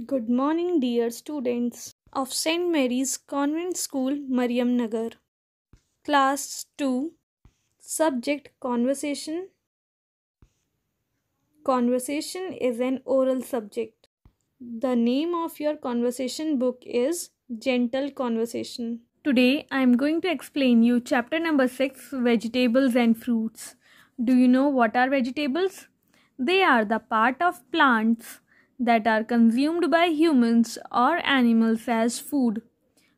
Good morning, dear students of St. Mary's Convent School, Mariam Nagar. Class 2, Subject Conversation. Conversation is an oral subject. The name of your conversation book is Gentle Conversation. Today I am going to explain you chapter number 6, Vegetables and Fruits. Do you know what are vegetables? They are the part of plants that are consumed by humans or animals as food.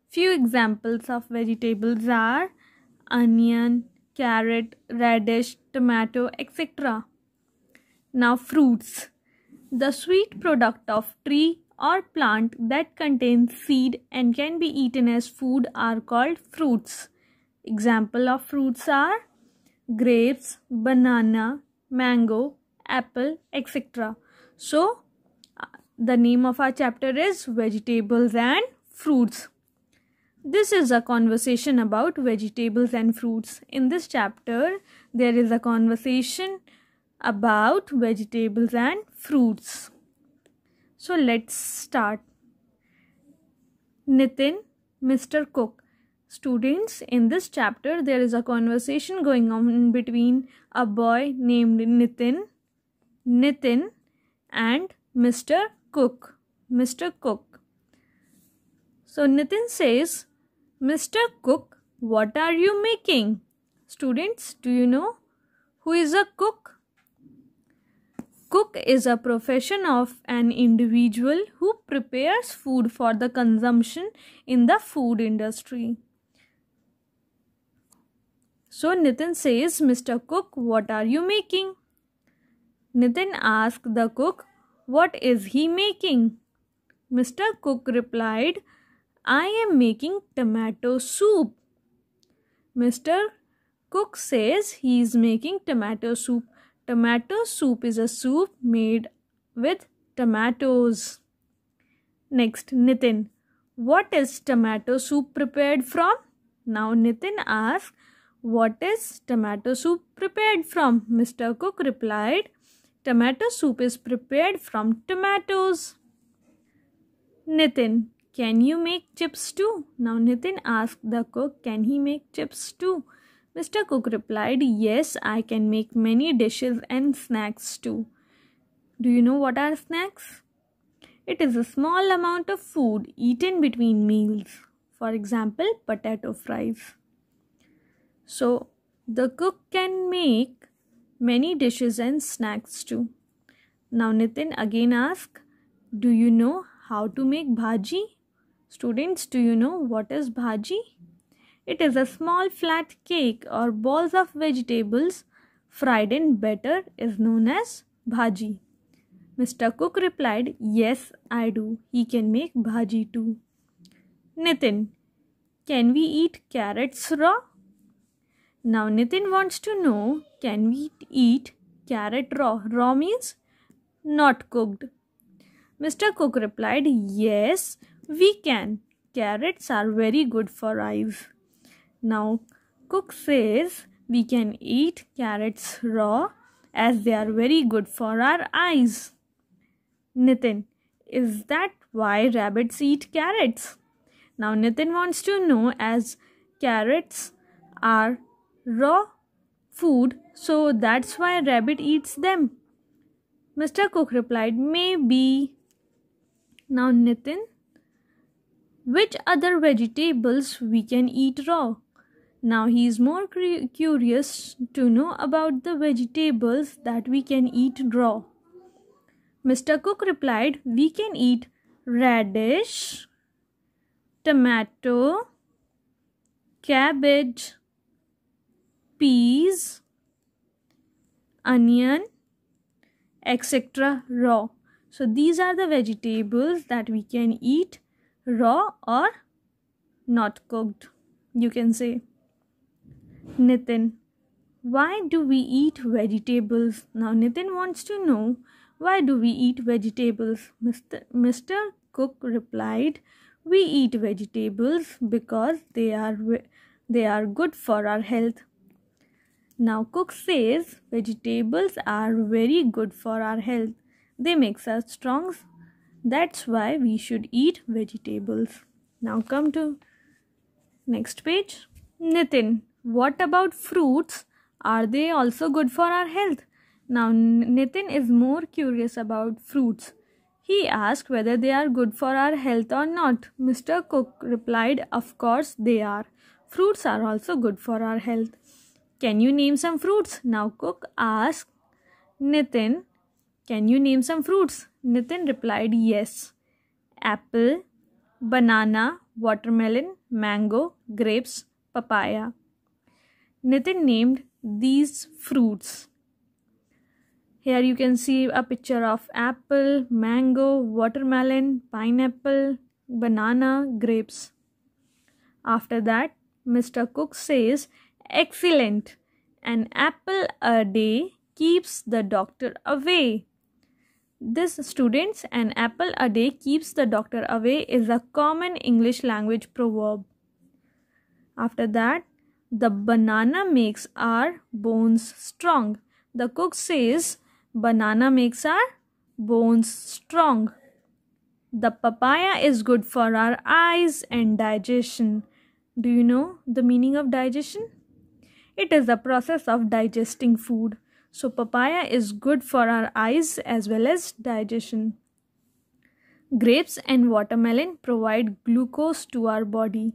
Few examples of vegetables are onion, carrot, radish, tomato, etc. Now fruits. The sweet product of tree or plant that contains seed and can be eaten as food are called fruits. Example of fruits are grapes, banana, mango, apple, etc. So, the name of our chapter is Vegetables and Fruits. This is a conversation about vegetables and fruits. In this chapter, there is a conversation about vegetables and fruits. So let's start. Nitin, Mr. Cook. Students, in this chapter, there is a conversation going on between a boy named Nitin and Mr. Cook. Mr. Cook. So Nitin says, Mr. Cook, what are you making? Students, do you know who is a cook? Cook is a profession of an individual who prepares food for the consumption in the food industry. So Nitin says, Mr. Cook, what are you making? Nitin asks the cook, what is he making? Mr. Cook replied, I am making tomato soup. Mr. Cook says he is making tomato soup. Tomato soup is a soup made with tomatoes. Next, Nitin. What is tomato soup prepared from? Now Nitin asks, what is tomato soup prepared from? Mr. Cook replied, tomato soup is prepared from tomatoes. Nitin, can you make chips too? Now Nitin asked the cook, can he make chips too? Mr. Cook replied, yes, I can make many dishes and snacks too. Do you know what are snacks? It is a small amount of food eaten between meals. For example, potato fries. So, the cook can make many dishes and snacks too. Now Nitin again asks, do you know how to make bhaji? Students, do you know what is bhaji? It is a small flat cake or balls of vegetables fried in batter is known as bhaji. Mr. Cook replied, yes, I do. He can make bhaji too. Nitin, can we eat carrots raw? Now Nitin wants to know, can we eat carrot raw? Raw means not cooked. Mr. Cook replied, yes, we can. Carrots are very good for eyes. Now, Cook says we can eat carrots raw as they are very good for our eyes. Nitin, is that why rabbits eat carrots? Now, Nitin wants to know, as carrots are raw food, so that's why rabbit eats them. Mr. Cook replied, maybe. Now, Nitin, which other vegetables we can eat raw? Now he is more curious to know about the vegetables that we can eat raw. Mr. Cook replied, we can eat radish, tomato, cabbage, peas, onion, etc. raw. So these are the vegetables that we can eat raw or not cooked, you can say. Nitin, why do we eat vegetables? Now Nitin wants to know, why do we eat vegetables? Mr. Cook replied, we eat vegetables because they are good for our health. Now Cook says vegetables are very good for our health. They make us strong That's why we should eat vegetables. Now come to next page. Nitin, what about fruits? Are they also good for our health? Now Nitin is more curious about fruits. He asked whether they are good for our health or not. Mr. Cook replied, of course they are. Fruits are also good for our health. Can you name some fruits? Now Cook asked Nitin, can you name some fruits? Nitin replied, yes. Apple, banana, watermelon, mango, grapes, papaya. Nitin named these fruits. Here you can see a picture of apple, mango, watermelon, pineapple, banana, grapes. After that, Mr. Cook says, excellent. An apple a day keeps the doctor away. This, students, an apple a day keeps the doctor away is a common English language proverb. After that, the banana makes our bones strong. The cook says, banana makes our bones strong. The papaya is good for our eyes and digestion. Do you know the meaning of digestion? It is the process of digesting food. So papaya is good for our eyes as well as digestion. Grapes and watermelon provide glucose to our body.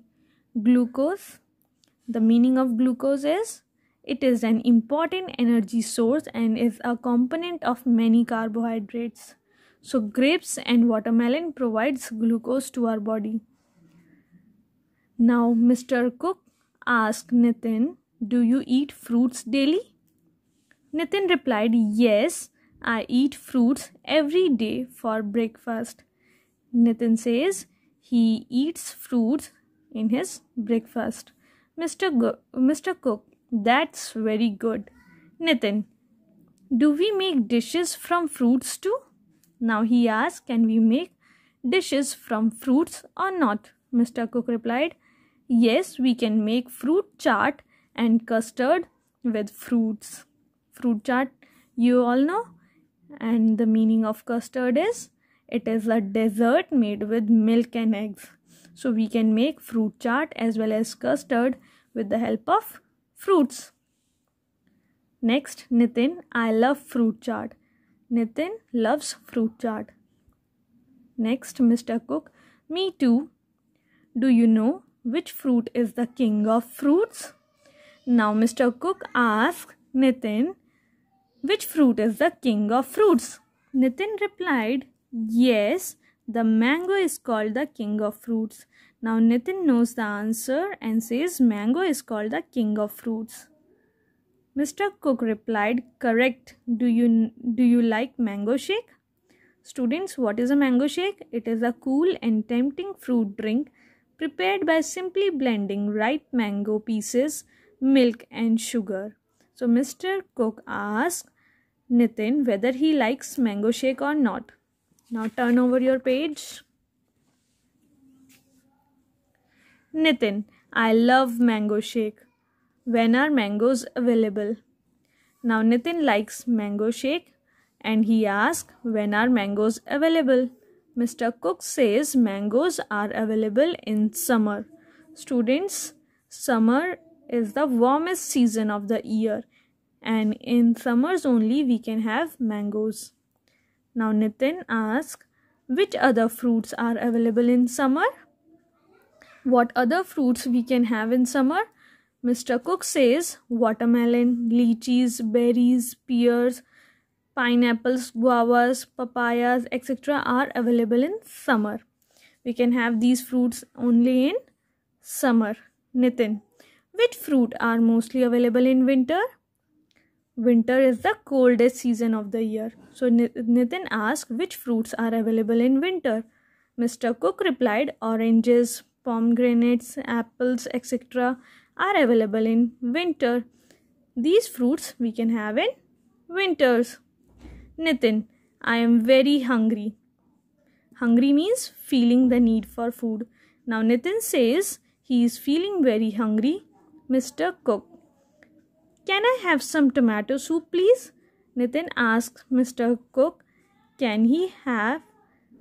Glucose, the meaning of glucose is, it is an important energy source and is a component of many carbohydrates. So grapes and watermelon provides glucose to our body. Now Mr. Cook asked Nitin, do you eat fruits daily? Nitin replied, yes, I eat fruits every day for breakfast. Nitin says he eats fruits in his breakfast. Mr. Cook, that's very good. Nitin, do we make dishes from fruits too? Now he asked, can we make dishes from fruits or not? Mr. Cook replied, yes, we can make fruit chaat and custard with fruits. Fruit chaat, you all know, and the meaning of custard is, it is a dessert made with milk and eggs. So we can make fruit chaat as well as custard with the help of fruits. Next, Nitin, I love fruit chaat. Nitin loves fruit chaat. Next, Mr. Cook, me too. Do you know which fruit is the king of fruits? Now Mr. Cook asks Nitin, which fruit is the king of fruits? Nitin replied, yes, the mango is called the king of fruits. Now Nitin knows the answer and says mango is called the king of fruits. Mr. Cook replied, correct. Do you like mango shake? Students, what is a mango shake? It is a cool and tempting fruit drink prepared by simply blending ripe mango pieces, milk and sugar. So Mr. Cook asked Nitin whether he likes mango shake or not. Now turn over your page. Nitin, I love mango shake. When are mangoes available? Now Nitin likes mango shake and he asks when are mangoes available? Mr. Cook says mangoes are available in summer. Students, summer is the warmest season of the year and in summers only we can have mangoes. Now Nitin asks, which other fruits are available in summer? What other fruits we can have in summer? Mr. Cook says watermelon, lychees, berries, pears, pineapples, guavas, papayas, etc. are available in summer. We can have these fruits only in summer. Nitin, which fruit are mostly available in winter? Winter is the coldest season of the year. So Nitin asked which fruits are available in winter. Mr. Cook replied oranges, pomegranates, apples, etc. are available in winter. These fruits we can have in winters. Nitin, I am very hungry. Hungry means feeling the need for food. Now Nitin says he is feeling very hungry. Mr. Cook, can I have some tomato soup please? Nitin asks Mr. Cook, can he have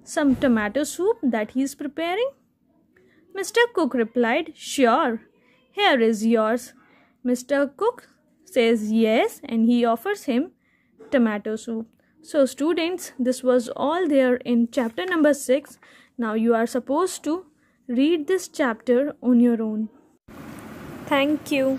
some tomato soup that he is preparing? Mr. Cook replied, "Sure, here is yours." Mr. Cook says yes and he offers him tomato soup. So students, this was all there in chapter number 6. Now you are supposed to read this chapter on your own. Thank you.